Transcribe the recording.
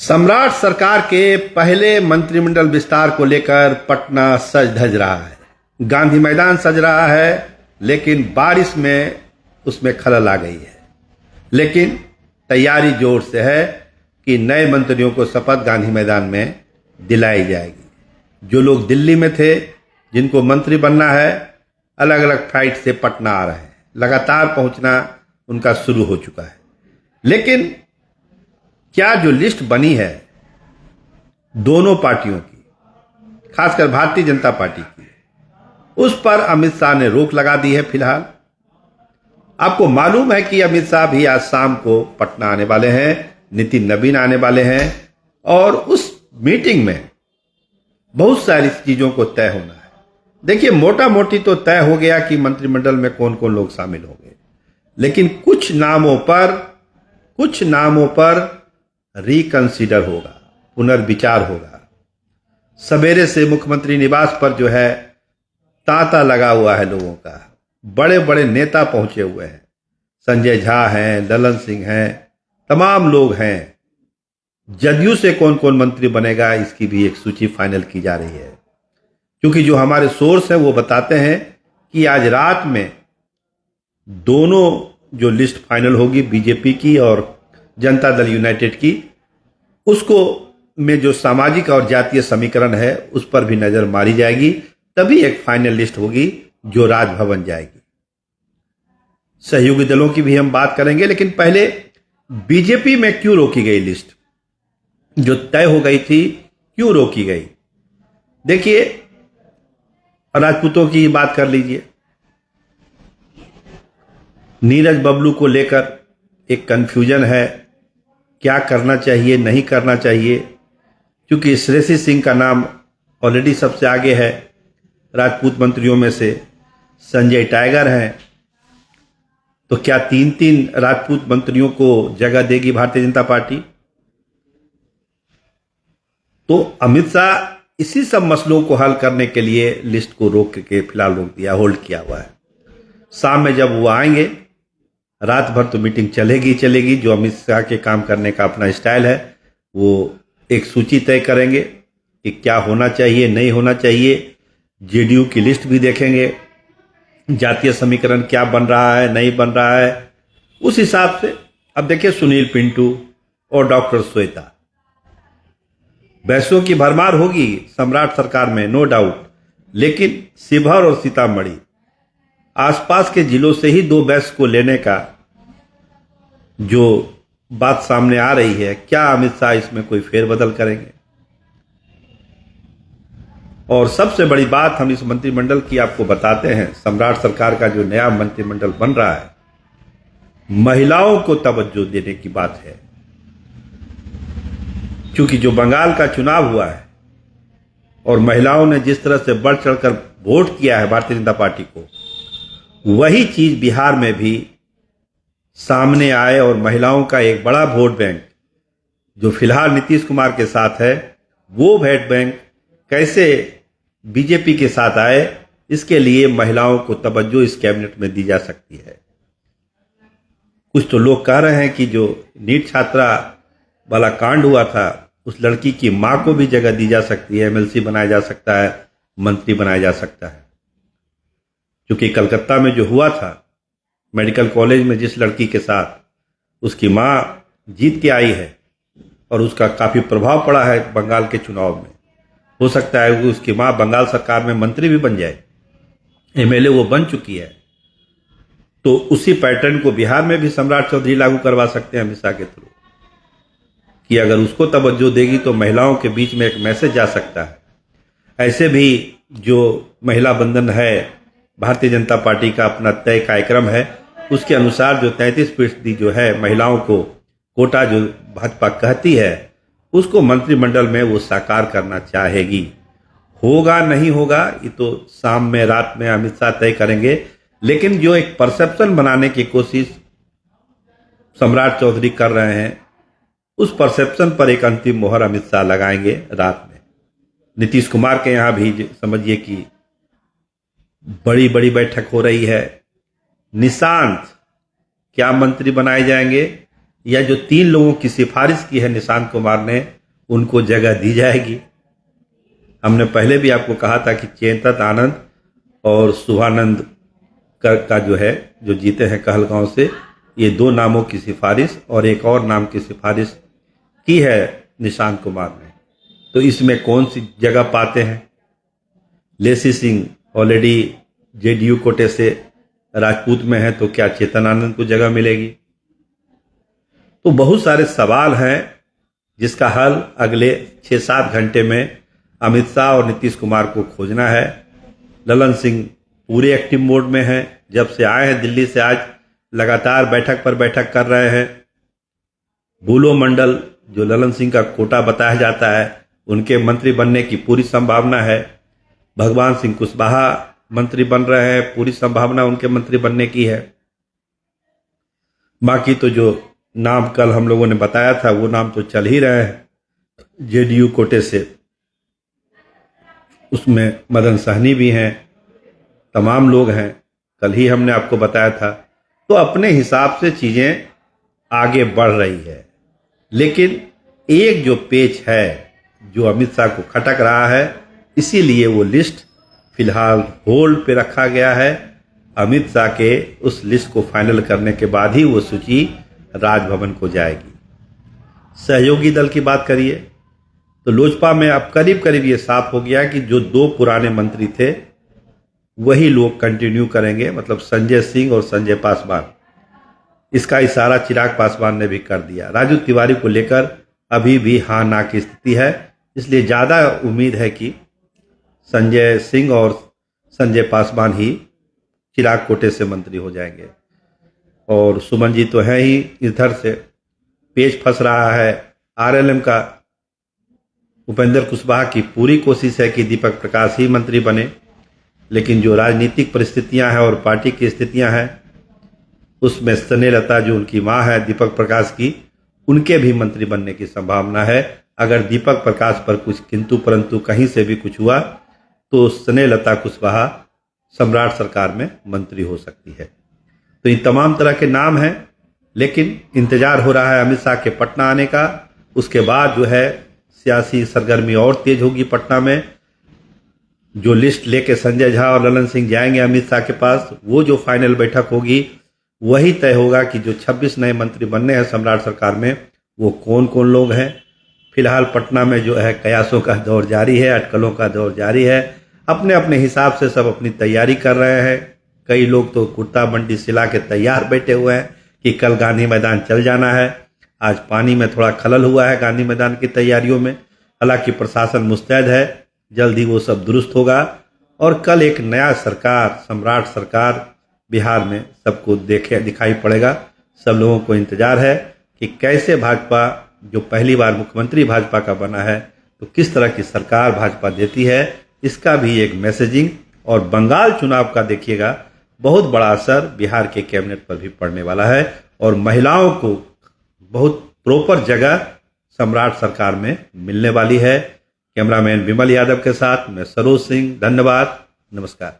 सम्राट सरकार के पहले मंत्रिमंडल विस्तार को लेकर पटना सज धज रहा है। गांधी मैदान सज रहा है, लेकिन बारिश में उसमें खलल आ गई है। लेकिन तैयारी जोर से है कि नए मंत्रियों को शपथ गांधी मैदान में दिलाई जाएगी। जो लोग दिल्ली में थे, जिनको मंत्री बनना है, अलग अलग फ्लाइट से पटना आ रहे हैं। लगातार पहुंचना उनका शुरू हो चुका है। लेकिन क्या जो लिस्ट बनी है दोनों पार्टियों की, खासकर भारतीय जनता पार्टी की, उस पर अमित शाह ने रोक लगा दी है फिलहाल। आपको मालूम है कि अमित शाह भी आज शाम को पटना आने वाले हैं, नितिन नवीन आने वाले हैं, और उस मीटिंग में बहुत सारी चीजों को तय होना है। देखिए, मोटा मोटी तो तय हो गया कि मंत्रिमंडल में कौन कौन लोग शामिल होंगे, लेकिन कुछ नामों पर रिकंसीडर होगा, पुनर्विचार होगा। सवेरे से मुख्यमंत्री निवास पर जो है तांता लगा हुआ है लोगों का। बड़े बड़े नेता पहुंचे हुए हैं, संजय झा हैं, ललन सिंह हैं, तमाम लोग हैं। जदयू से कौन कौन मंत्री बनेगा, इसकी भी एक सूची फाइनल की जा रही है, क्योंकि जो हमारे सोर्स हैं वो बताते हैं कि आज रात में दोनों जो लिस्ट फाइनल होगी, बीजेपी की और जनता दल यूनाइटेड की, उसको में जो सामाजिक और जातीय समीकरण है उस पर भी नजर मारी जाएगी। तभी एक फाइनल लिस्ट होगी जो राजभवन जाएगी। सहयोगी दलों की भी हम बात करेंगे, लेकिन पहले बीजेपी में क्यों रोकी गई लिस्ट, जो तय हो गई थी, क्यों रोकी गई? देखिए, राजपूतों की बात कर लीजिए। नीरज बबलू को लेकर एक कंफ्यूजन है, क्या करना चाहिए, नहीं करना चाहिए, क्योंकि श्रेयसी सिंह का नाम ऑलरेडी सबसे आगे है राजपूत मंत्रियों में से। संजय टाइगर हैं, तो क्या 3-3 राजपूत मंत्रियों को जगह देगी भारतीय जनता पार्टी? तो अमित शाह इसी सब मसलों को हल करने के लिए लिस्ट को रोक के फिलहाल रोक दिया, होल्ड किया हुआ है। शाम में जब वो आएंगे, रात भर तो मीटिंग चलेगी। जो अमित शाह के काम करने का अपना स्टाइल है, वो एक सूची तय करेंगे कि क्या होना चाहिए, नहीं होना चाहिए। जेडीयू की लिस्ट भी देखेंगे, जातीय समीकरण क्या बन रहा है, नहीं बन रहा है, उस हिसाब से। अब देखिए, सुनील पिंटू और डॉक्टर श्वेता, बैसों की भरमार होगी सम्राट सरकार में, नो डाउट। लेकिन शिवहर और सीतामढ़ी आसपास के जिलों से ही 2 बैस को लेने का जो बात सामने आ रही है, क्या अमित शाह इसमें कोई फेरबदल करेंगे? और सबसे बड़ी बात हम इस मंत्रिमंडल की आपको बताते हैं। सम्राट सरकार का जो नया मंत्रिमंडल बन रहा है, महिलाओं को तवज्जो देने की बात है, क्योंकि जो बंगाल का चुनाव हुआ है और महिलाओं ने जिस तरह से बढ़ चढ़कर वोट किया है भारतीय जनता पार्टी को, वही चीज बिहार में भी सामने आए और महिलाओं का एक बड़ा वोट बैंक जो फिलहाल नीतीश कुमार के साथ है, वो वोट बैंक कैसे बीजेपी के साथ आए, इसके लिए महिलाओं को तवज्जो इस कैबिनेट में दी जा सकती है। कुछ तो लोग कह रहे हैं कि जो नीट छात्रा वाला कांड हुआ था, उस लड़की की मां को भी जगह दी जा सकती है, एमएलसी बनाया जा सकता है, मंत्री बनाया जा सकता है। क्योंकि कलकत्ता में जो हुआ था मेडिकल कॉलेज में, जिस लड़की के साथ, उसकी मां जीत के आई है और उसका काफी प्रभाव पड़ा है बंगाल के चुनाव में। हो सकता है कि उसकी मां बंगाल सरकार में मंत्री भी बन जाए, एमएलए वो बन चुकी है। तो उसी पैटर्न को बिहार में भी सम्राट चौधरी लागू करवा सकते हैं अमित शाह के थ्रू, कि अगर उसको तवज्जो देगी तो महिलाओं के बीच में एक मैसेज जा सकता है। ऐसे भी जो महिला बंधन है, भारतीय जनता पार्टी का अपना तय कार्यक्रम है, उसके अनुसार जो 33% जो है महिलाओं को कोटा जो भाजपा कहती है, उसको मंत्रिमंडल में वो साकार करना चाहेगी। होगा नहीं होगा, ये तो शाम में, रात में अमित शाह तय करेंगे। लेकिन जो एक परसेप्शन बनाने की कोशिश सम्राट चौधरी कर रहे हैं, उस परसेप्शन पर एक अंतिम मोहर अमित शाह लगाएंगे रात में। नीतीश कुमार के यहाँ भी समझिए कि बड़ी बड़ी बैठक हो रही है। निशांत क्या मंत्री बनाए जाएंगे, या जो 3 लोगों की सिफारिश की है निशांत कुमार ने, उनको जगह दी जाएगी। हमने पहले भी आपको कहा था कि चेतन आनंद और शुभानंद का जो जीते हैं कहलगांव से, ये 2 नामों की सिफारिश और एक और नाम की सिफारिश की है निशांत कुमार ने। तो इसमें कौन सी जगह पाते हैं? लेसी सिंह ऑलरेडी जेडीयू कोटे से राजपूत में है, तो क्या चेतन आनंद को जगह मिलेगी? तो बहुत सारे सवाल हैं जिसका हल अगले 6-7 घंटे में अमित शाह और नीतीश कुमार को खोजना है। ललन सिंह पूरे एक्टिव मोड में हैं। जब से आए हैं दिल्ली से आज लगातार बैठक पर बैठक कर रहे हैं। बुलो मंडल जो ललन सिंह का कोटा बताया जाता है, उनके मंत्री बनने की पूरी संभावना है। भगवान सिंह कुशवाहा मंत्री बन रहे हैं, पूरी संभावना उनके मंत्री बनने की है। बाकी तो जो नाम कल हम लोगों ने बताया था वो नाम तो चल ही रहे हैं जेडीयू कोटे से, उसमें मदन सहनी भी हैं, तमाम लोग हैं, कल ही हमने आपको बताया था। तो अपने हिसाब से चीजें आगे बढ़ रही है, लेकिन एक जो पेच है जो अमित शाह को खटक रहा है, इसीलिए वो लिस्ट फिलहाल होल्ड पे रखा गया है। अमित शाह के उस लिस्ट को फाइनल करने के बाद ही वो सूची राजभवन को जाएगी। सहयोगी दल की बात करिए तो लोजपा में अब करीब करीब ये साफ हो गया कि जो 2 पुराने मंत्री थे वही लोग कंटिन्यू करेंगे, मतलब संजय सिंह और संजय पासवान। इसका इशारा चिराग पासवान ने भी कर दिया। राजू तिवारी को लेकर अभी भी हाँ ना की स्थिति है, इसलिए ज़्यादा उम्मीद है कि संजय सिंह और संजय पासवान ही चिराग कोटे से मंत्री हो जाएंगे। और सुमन जी तो है ही, इधर से पेच फंस रहा है आरएलएम का। उपेंद्र कुशवाहा की पूरी कोशिश है कि दीपक प्रकाश ही मंत्री बने, लेकिन जो राजनीतिक परिस्थितियां हैं और पार्टी की स्थितियां हैं, उसमें स्नेहलता जो उनकी मां है दीपक प्रकाश की, उनके भी मंत्री बनने की संभावना है। अगर दीपक प्रकाश पर कुछ किंतु परंतु कहीं से भी कुछ हुआ तो स्नेहलता कुशवाहा सम्राट सरकार में मंत्री हो सकती है। तो ये तमाम तरह के नाम हैं, लेकिन इंतजार हो रहा है अमित शाह के पटना आने का। उसके बाद जो है सियासी सरगर्मी और तेज होगी पटना में। जो लिस्ट लेके संजय झा और ललन सिंह जाएंगे अमित शाह के पास, वो जो फाइनल बैठक होगी वही तय होगा कि जो 26 नए मंत्री बनने हैं सम्राट सरकार में, वो कौन कौन लोग हैं। फिलहाल पटना में जो है कयासों का दौर जारी है, अटकलों का दौर जारी है। अपने अपने हिसाब से सब अपनी तैयारी कर रहे हैं। कई लोग तो कुर्ता बंडी सिला के तैयार बैठे हुए हैं कि कल गांधी मैदान चल जाना है। आज पानी में थोड़ा खलल हुआ है गांधी मैदान की तैयारियों में, हालांकि प्रशासन मुस्तैद है, जल्दी वो सब दुरुस्त होगा। और कल एक नया सरकार, सम्राट सरकार बिहार में सबको दिखाई पड़ेगा। सब लोगों को इंतजार है कि कैसे भाजपा, जो पहली बार मुख्यमंत्री भाजपा का बना है, तो किस तरह की सरकार भाजपा देती है। इसका भी एक मैसेजिंग, और बंगाल चुनाव का देखिएगा बहुत बड़ा असर बिहार के कैबिनेट पर भी पड़ने वाला है, और महिलाओं को बहुत प्रॉपर जगह सम्राट सरकार में मिलने वाली है। कैमरामैन विमल यादव के साथ मैं सरोज सिंह, धन्यवाद, नमस्कार।